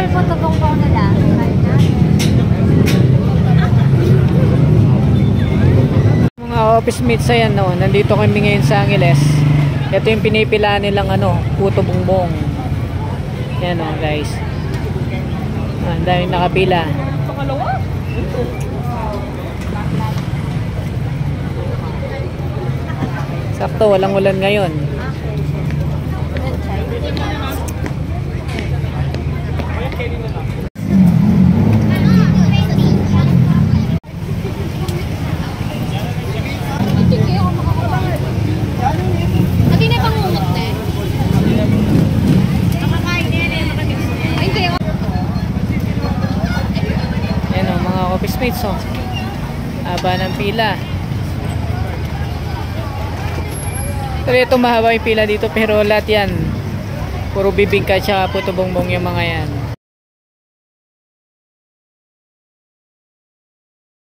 mahal po ito po nila. Mga office mates, ayan no, nandito kami ngayon sa Angeles. Ito yung pinipila nilang puto bongbong. Yan o guys. Ang daming nakapila. Sakto, walang ulan ngayon. Office mates, haba ng pila. Pero ito mahaba yung pila dito, pero lahat yan puro bibingka at puto bongbong yung mga yan.